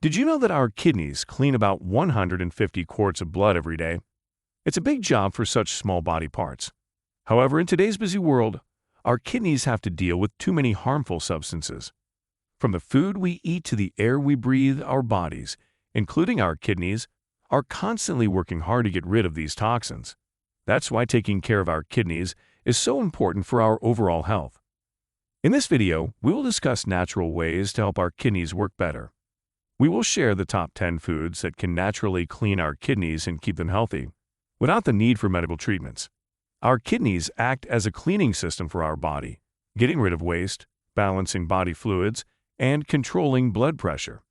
Did you know that our kidneys clean about 150 quarts of blood every day? It's a big job for such small body parts. However, in today's busy world, our kidneys have to deal with too many harmful substances. From the food we eat to the air we breathe, our bodies, including our kidneys, are constantly working hard to get rid of these toxins. That's why taking care of our kidneys is so important for our overall health. In this video, we will discuss natural ways to help our kidneys work better. We will share the top 10 foods that can naturally clean our kidneys and keep them healthy, without the need for medical treatments. Our kidneys act as a cleaning system for our body, getting rid of waste, balancing body fluids, and controlling blood pressure.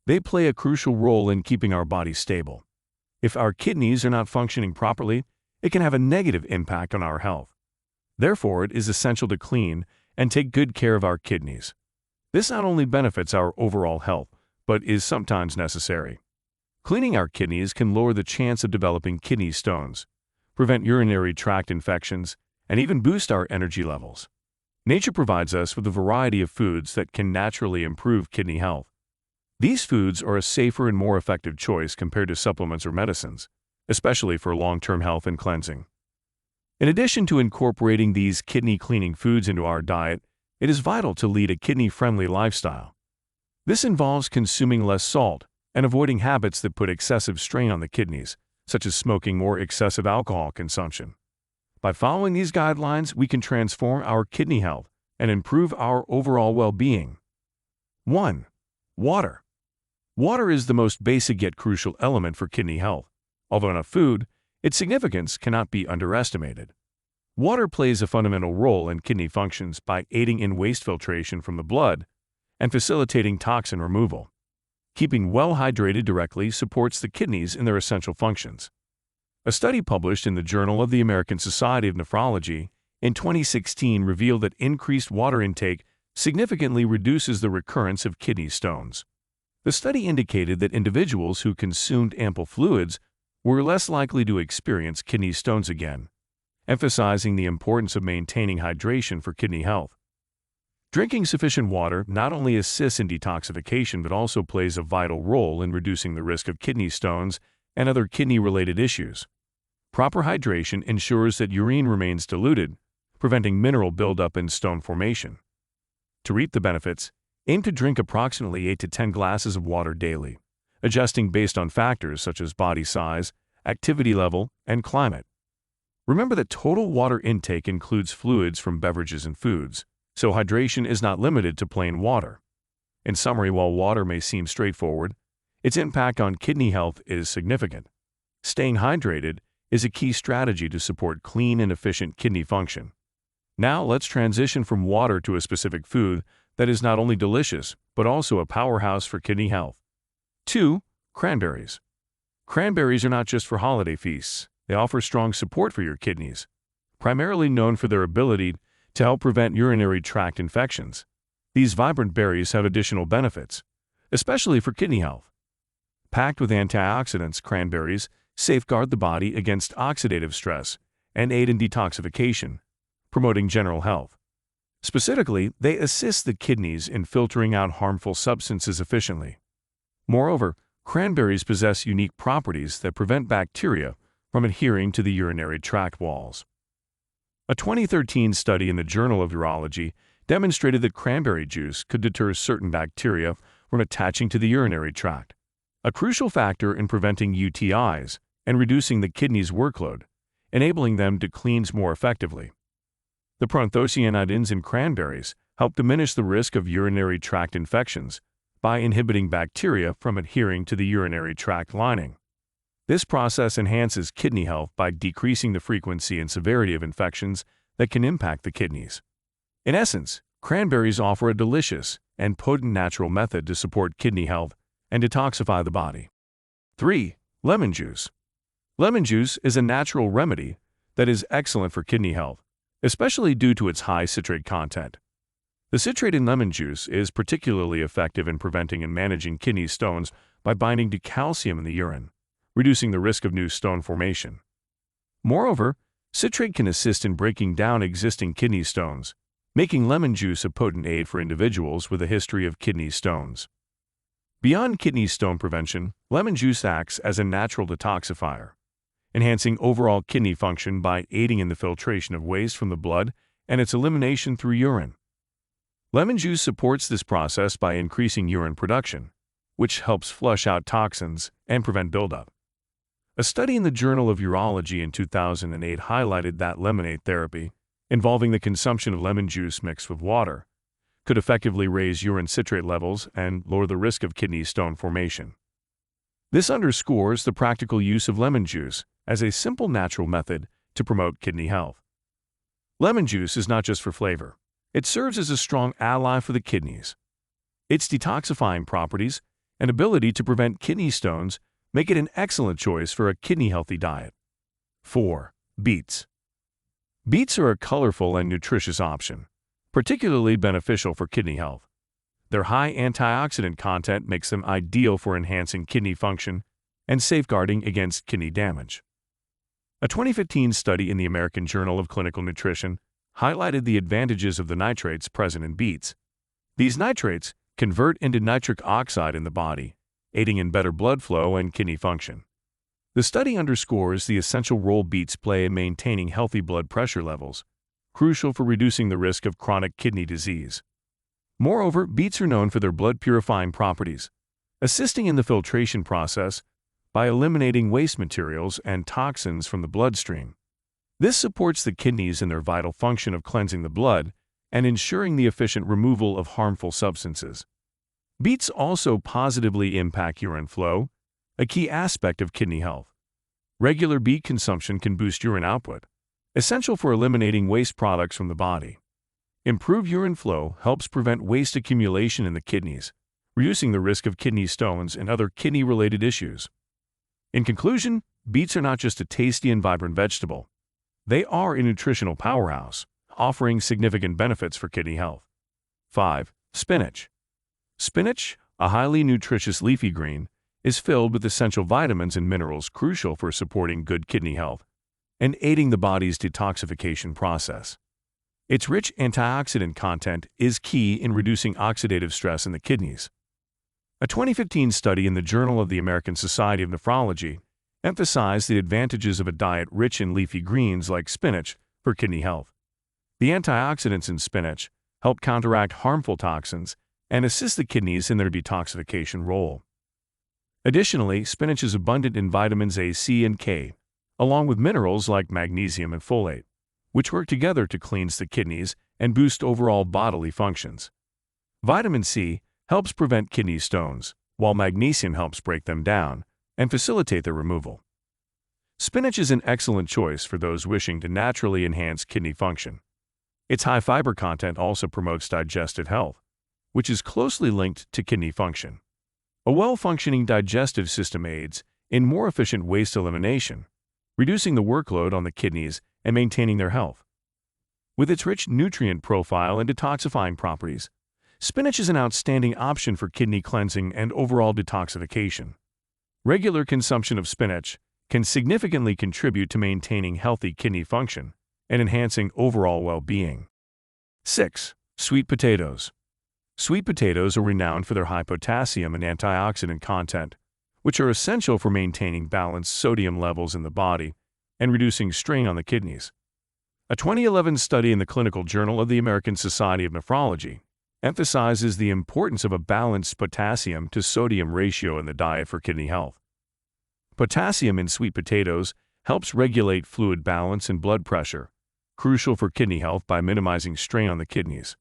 They play a crucial role in keeping our body stable. If our kidneys are not functioning properly, it can have a negative impact on our health. Therefore, it is essential to clean and take good care of our kidneys. This not only benefits our overall health, but is sometimes necessary. Cleaning our kidneys can lower the chance of developing kidney stones, prevent urinary tract infections, and even boost our energy levels. Nature provides us with a variety of foods that can naturally improve kidney health. These foods are a safer and more effective choice compared to supplements or medicines, especially for long-term health and cleansing. In addition to incorporating these kidney-cleaning foods into our diet, it is vital to lead a kidney-friendly lifestyle. This involves consuming less salt and avoiding habits that put excessive strain on the kidneys, such as smoking or excessive alcohol consumption. By following these guidelines, we can transform our kidney health and improve our overall well-being. 1. Water. Water is the most basic yet crucial element for kidney health. Although not food, its significance cannot be underestimated. Water plays a fundamental role in kidney functions by aiding in waste filtration from the blood and facilitating toxin removal. Keeping well hydrated directly supports the kidneys in their essential functions. A study published in the Journal of the American Society of Nephrology in 2016 revealed that increased water intake significantly reduces the recurrence of kidney stones. The study indicated that individuals who consumed ample fluids were less likely to experience kidney stones again, emphasizing the importance of maintaining hydration for kidney health. Drinking sufficient water not only assists in detoxification but also plays a vital role in reducing the risk of kidney stones and other kidney-related issues. Proper hydration ensures that urine remains diluted, preventing mineral buildup and stone formation. To reap the benefits, aim to drink approximately 8 to 10 glasses of water daily, adjusting based on factors such as body size, activity level, and climate. Remember that total water intake includes fluids from beverages and foods, so hydration is not limited to plain water. In summary, while water may seem straightforward, its impact on kidney health is significant. Staying hydrated is a key strategy to support clean and efficient kidney function. Now let's transition from water to a specific food that is not only delicious, but also a powerhouse for kidney health. 2. Cranberries. Cranberries are not just for holiday feasts. They offer strong support for your kidneys, primarily known for their ability to help prevent urinary tract infections. These vibrant berries have additional benefits, especially for kidney health. Packed with antioxidants, cranberries safeguard the body against oxidative stress and aid in detoxification, promoting general health. Specifically, they assist the kidneys in filtering out harmful substances efficiently. Moreover, cranberries possess unique properties that prevent bacteria from adhering to the urinary tract walls. A 2013 study in the Journal of Urology demonstrated that cranberry juice could deter certain bacteria from attaching to the urinary tract, a crucial factor in preventing UTIs and reducing the kidney's workload, enabling them to cleanse more effectively. The proanthocyanidins in cranberries help diminish the risk of urinary tract infections by inhibiting bacteria from adhering to the urinary tract lining. This process enhances kidney health by decreasing the frequency and severity of infections that can impact the kidneys. In essence, cranberries offer a delicious and potent natural method to support kidney health and detoxify the body. 3. Lemon juice. Lemon juice is a natural remedy that is excellent for kidney health, especially due to its high citrate content. The citrate in lemon juice is particularly effective in preventing and managing kidney stones by binding to calcium in the urine, reducing the risk of new stone formation. Moreover, citrate can assist in breaking down existing kidney stones, making lemon juice a potent aid for individuals with a history of kidney stones. Beyond kidney stone prevention, lemon juice acts as a natural detoxifier, enhancing overall kidney function by aiding in the filtration of waste from the blood and its elimination through urine. Lemon juice supports this process by increasing urine production, which helps flush out toxins and prevent buildup. A study in the Journal of Urology in 2008 highlighted that lemonade therapy, involving the consumption of lemon juice mixed with water, could effectively raise urine citrate levels and lower the risk of kidney stone formation. This underscores the practical use of lemon juice as a simple natural method to promote kidney health. Lemon juice is not just for flavor. It serves as a strong ally for the kidneys. Its detoxifying properties and ability to prevent kidney stones make it an excellent choice for a kidney-healthy diet. 4. Beets. Beets are a colorful and nutritious option, particularly beneficial for kidney health. Their high antioxidant content makes them ideal for enhancing kidney function and safeguarding against kidney damage. A 2015 study in the American Journal of Clinical Nutrition highlighted the advantages of the nitrates present in beets. These nitrates convert into nitric oxide in the body, aiding in better blood flow and kidney function. The study underscores the essential role beets play in maintaining healthy blood pressure levels, crucial for reducing the risk of chronic kidney disease. Moreover, beets are known for their blood-purifying properties, assisting in the filtration process by eliminating waste materials and toxins from the bloodstream. This supports the kidneys in their vital function of cleansing the blood and ensuring the efficient removal of harmful substances. Beets also positively impact urine flow, a key aspect of kidney health. Regular beet consumption can boost urine output, essential for eliminating waste products from the body. Improved urine flow helps prevent waste accumulation in the kidneys, reducing the risk of kidney stones and other kidney-related issues. In conclusion, beets are not just a tasty and vibrant vegetable. They are a nutritional powerhouse, offering significant benefits for kidney health. 5. Spinach. Spinach, a highly nutritious leafy green, is filled with essential vitamins and minerals crucial for supporting good kidney health and aiding the body's detoxification process. Its rich antioxidant content is key in reducing oxidative stress in the kidneys. A 2015 study in the Journal of the American Society of Nephrology emphasized the advantages of a diet rich in leafy greens like spinach for kidney health. The antioxidants in spinach help counteract harmful toxins and assist the kidneys in their detoxification role. Additionally, spinach is abundant in vitamins A, C, and K, along with minerals like magnesium and folate, which work together to cleanse the kidneys and boost overall bodily functions. Vitamin C helps prevent kidney stones, while magnesium helps break them down and facilitate their removal. Spinach is an excellent choice for those wishing to naturally enhance kidney function. Its high fiber content also promotes digestive health, which is closely linked to kidney function. A well-functioning digestive system aids in more efficient waste elimination, reducing the workload on the kidneys and maintaining their health. With its rich nutrient profile and detoxifying properties, spinach is an outstanding option for kidney cleansing and overall detoxification. Regular consumption of spinach can significantly contribute to maintaining healthy kidney function and enhancing overall well-being. 6. Sweet potatoes. Sweet potatoes are renowned for their high potassium and antioxidant content, which are essential for maintaining balanced sodium levels in the body and reducing strain on the kidneys. A 2011 study in the Clinical Journal of the American Society of Nephrology emphasizes the importance of a balanced potassium to sodium ratio in the diet for kidney health. Potassium in sweet potatoes helps regulate fluid balance and blood pressure, crucial for kidney health by minimizing strain on the kidneys.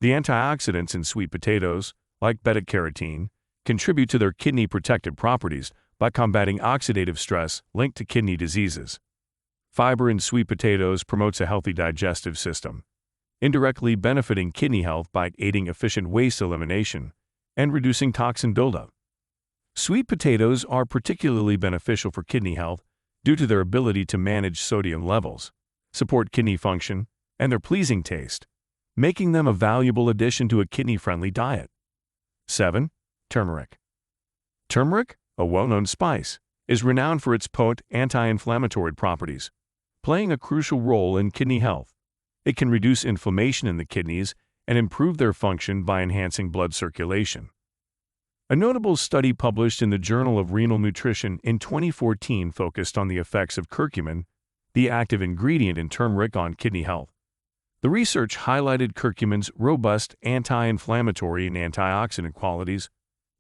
The antioxidants in sweet potatoes, like beta-carotene, contribute to their kidney protective properties by combating oxidative stress linked to kidney diseases. Fiber in sweet potatoes promotes a healthy digestive system, indirectly benefiting kidney health by aiding efficient waste elimination and reducing toxin buildup. Sweet potatoes are particularly beneficial for kidney health due to their ability to manage sodium levels, support kidney function, and their pleasing taste, making them a valuable addition to a kidney-friendly diet. 7. Turmeric. Turmeric, a well-known spice, is renowned for its potent anti-inflammatory properties, playing a crucial role in kidney health. It can reduce inflammation in the kidneys and improve their function by enhancing blood circulation. A notable study published in the Journal of Renal Nutrition in 2014 focused on the effects of curcumin, the active ingredient in turmeric, on kidney health. The research highlighted curcumin's robust anti-inflammatory and antioxidant qualities,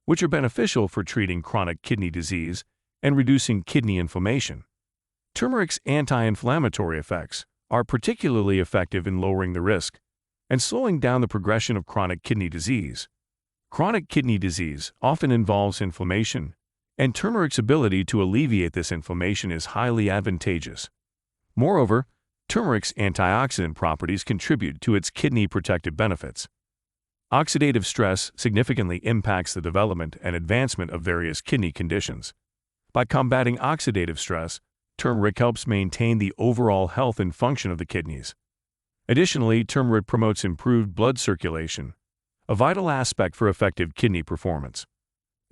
which are beneficial for treating chronic kidney disease and reducing kidney inflammation. Turmeric's anti-inflammatory effects are particularly effective in lowering the risk and slowing down the progression of chronic kidney disease. Chronic kidney disease often involves inflammation, and turmeric's ability to alleviate this inflammation is highly advantageous. Moreover, turmeric's antioxidant properties contribute to its kidney protective benefits. Oxidative stress significantly impacts the development and advancement of various kidney conditions. By combating oxidative stress, turmeric helps maintain the overall health and function of the kidneys. Additionally, turmeric promotes improved blood circulation, a vital aspect for effective kidney performance.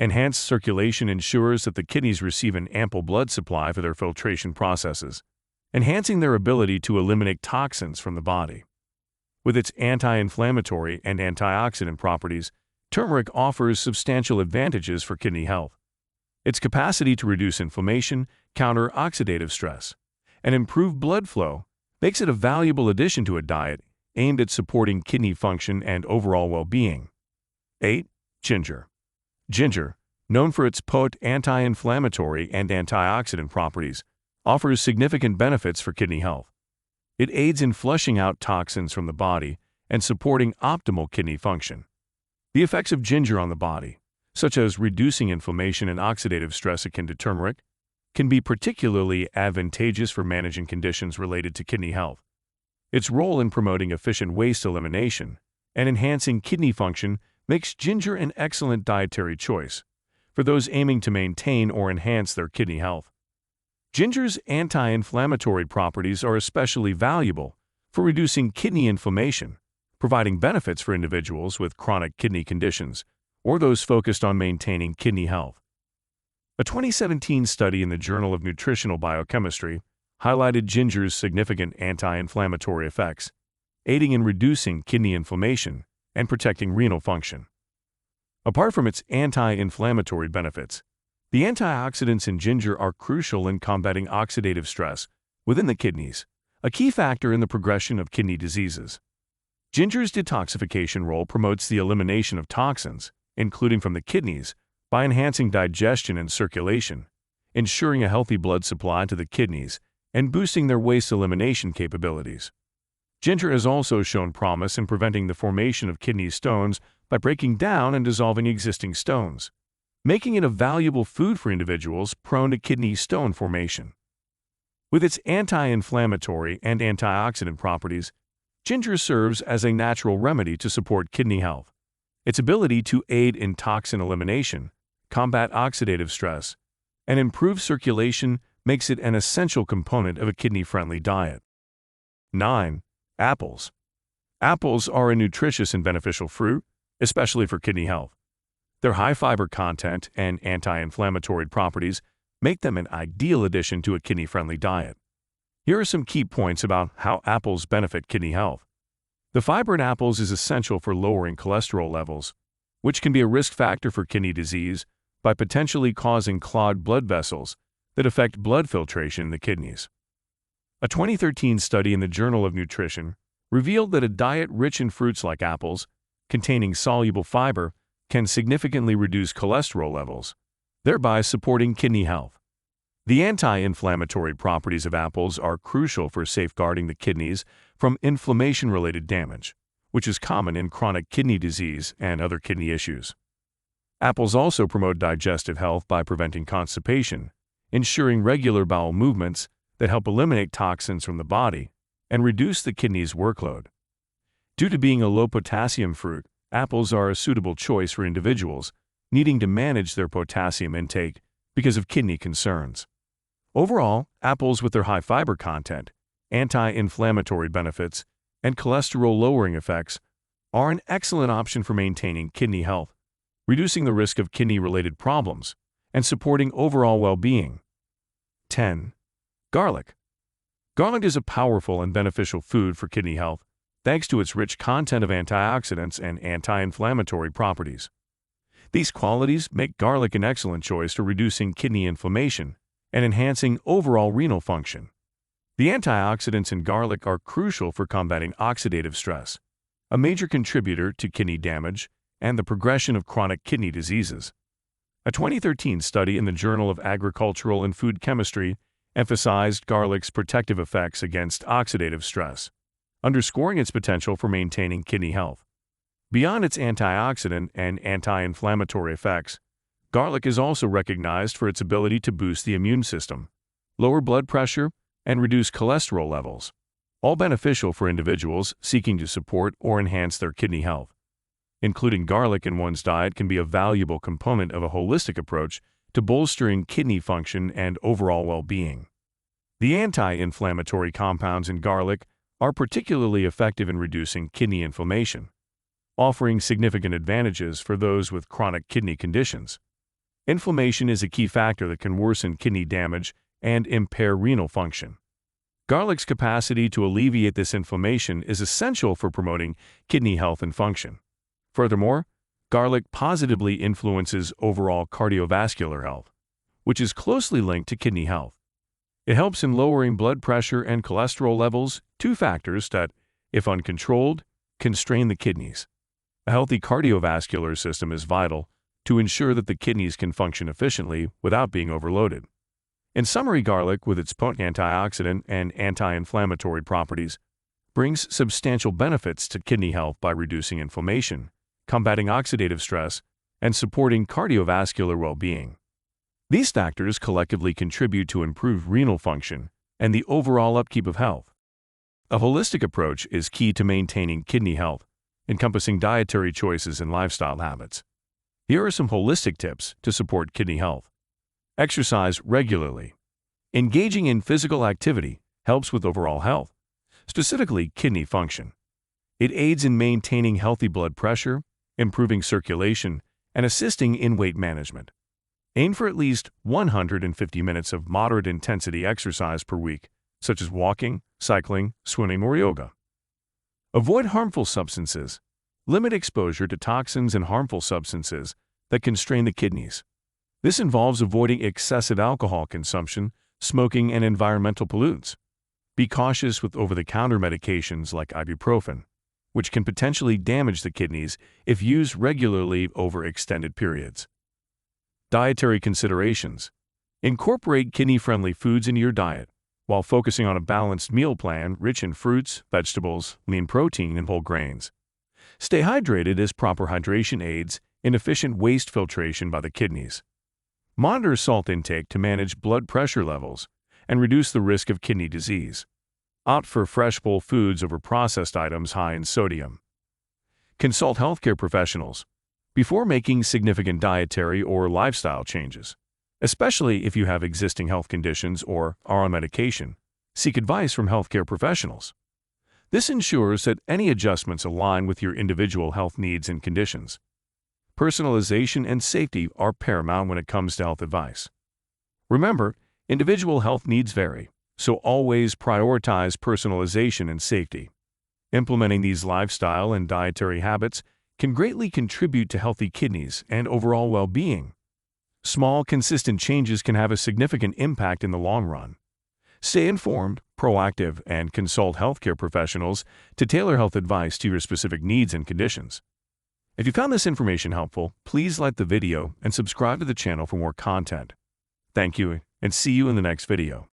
Enhanced circulation ensures that the kidneys receive an ample blood supply for their filtration processes, enhancing their ability to eliminate toxins from the body. With its anti-inflammatory and antioxidant properties, turmeric offers substantial advantages for kidney health. Its capacity to reduce inflammation, counter oxidative stress, and improve blood flow makes it a valuable addition to a diet aimed at supporting kidney function and overall well-being. 8. Ginger. Ginger, known for its potent anti-inflammatory and antioxidant properties, offers significant benefits for kidney health. It aids in flushing out toxins from the body and supporting optimal kidney function. The effects of ginger on the body, such as reducing inflammation and oxidative stress akin to turmeric, can be particularly advantageous for managing conditions related to kidney health. Its role in promoting efficient waste elimination and enhancing kidney function makes ginger an excellent dietary choice for those aiming to maintain or enhance their kidney health. Ginger's anti-inflammatory properties are especially valuable for reducing kidney inflammation, providing benefits for individuals with chronic kidney conditions or those focused on maintaining kidney health. A 2017 study in the Journal of Nutritional Biochemistry highlighted ginger's significant anti-inflammatory effects, aiding in reducing kidney inflammation and protecting renal function. Apart from its anti-inflammatory benefits, the antioxidants in ginger are crucial in combating oxidative stress within the kidneys, a key factor in the progression of kidney diseases. Ginger's detoxification role promotes the elimination of toxins, including from the kidneys, by enhancing digestion and circulation, ensuring a healthy blood supply to the kidneys, and boosting their waste elimination capabilities. Ginger has also shown promise in preventing the formation of kidney stones by breaking down and dissolving existing stones, making it a valuable food for individuals prone to kidney stone formation. With its anti-inflammatory and antioxidant properties, ginger serves as a natural remedy to support kidney health. Its ability to aid in toxin elimination, combat oxidative stress, and improve circulation makes it an essential component of a kidney-friendly diet. 9. Apples. Apples are a nutritious and beneficial fruit, especially for kidney health. Their high fiber content and anti-inflammatory properties make them an ideal addition to a kidney-friendly diet. Here are some key points about how apples benefit kidney health. The fiber in apples is essential for lowering cholesterol levels, which can be a risk factor for kidney disease by potentially causing clogged blood vessels that affect blood filtration in the kidneys. A 2013 study in the Journal of Nutrition revealed that a diet rich in fruits like apples, containing soluble fiber, can significantly reduce cholesterol levels, thereby supporting kidney health. The anti-inflammatory properties of apples are crucial for safeguarding the kidneys from inflammation-related damage, which is common in chronic kidney disease and other kidney issues. Apples also promote digestive health by preventing constipation, ensuring regular bowel movements that help eliminate toxins from the body and reduce the kidney's workload. Due to being a low-potassium fruit, apples are a suitable choice for individuals needing to manage their potassium intake because of kidney concerns. Overall, apples with their high fiber content, anti-inflammatory benefits, and cholesterol-lowering effects are an excellent option for maintaining kidney health, reducing the risk of kidney-related problems, and supporting overall well-being. 10. Garlic. Garlic is a powerful and beneficial food for kidney health, thanks to its rich content of antioxidants and anti-inflammatory properties. These qualities make garlic an excellent choice for reducing kidney inflammation and enhancing overall renal function. The antioxidants in garlic are crucial for combating oxidative stress, a major contributor to kidney damage and the progression of chronic kidney diseases. A 2013 study in the Journal of Agricultural and Food Chemistry emphasized garlic's protective effects against oxidative stress, underscoring its potential for maintaining kidney health. Beyond its antioxidant and anti-inflammatory effects, garlic is also recognized for its ability to boost the immune system, lower blood pressure, and reduce cholesterol levels, all beneficial for individuals seeking to support or enhance their kidney health. Including garlic in one's diet can be a valuable component of a holistic approach to bolstering kidney function and overall well-being. The anti-inflammatory compounds in garlic are particularly effective in reducing kidney inflammation, offering significant advantages for those with chronic kidney conditions. Inflammation is a key factor that can worsen kidney damage and impair renal function. Garlic's capacity to alleviate this inflammation is essential for promoting kidney health and function. Furthermore, garlic positively influences overall cardiovascular health, which is closely linked to kidney health. It helps in lowering blood pressure and cholesterol levels, two factors that, if uncontrolled, can strain the kidneys. A healthy cardiovascular system is vital to ensure that the kidneys can function efficiently without being overloaded. In summary, garlic, with its potent antioxidant and anti-inflammatory properties, brings substantial benefits to kidney health by reducing inflammation, combating oxidative stress, and supporting cardiovascular well-being. These factors collectively contribute to improved renal function and the overall upkeep of health. A holistic approach is key to maintaining kidney health, encompassing dietary choices and lifestyle habits. Here are some holistic tips to support kidney health. Exercise regularly. Engaging in physical activity helps with overall health, specifically kidney function. It aids in maintaining healthy blood pressure, improving circulation, and assisting in weight management. Aim for at least 150 minutes of moderate-intensity exercise per week, such as walking, cycling, swimming, or yoga. Avoid harmful substances. Limit exposure to toxins and harmful substances that can strain the kidneys. This involves avoiding excessive alcohol consumption, smoking, and environmental pollutants. Be cautious with over-the-counter medications like ibuprofen, which can potentially damage the kidneys if used regularly over extended periods. Dietary considerations. Incorporate kidney-friendly foods into your diet while focusing on a balanced meal plan rich in fruits, vegetables, lean protein, and whole grains. Stay hydrated as proper hydration aids in efficient waste filtration by the kidneys. Monitor salt intake to manage blood pressure levels and reduce the risk of kidney disease. Opt for fresh whole foods over processed items high in sodium. Consult healthcare professionals before making significant dietary or lifestyle changes. Especially if you have existing health conditions or are on medication, seek advice from healthcare professionals. This ensures that any adjustments align with your individual health needs and conditions. Personalization and safety are paramount when it comes to health advice. Remember, individual health needs vary, so always prioritize personalization and safety. Implementing these lifestyle and dietary habits can greatly contribute to healthy kidneys and overall well-being. Small, consistent changes can have a significant impact in the long run. Stay informed, proactive, and consult healthcare professionals to tailor health advice to your specific needs and conditions. If you found this information helpful, please like the video and subscribe to the channel for more content. Thank you, and see you in the next video.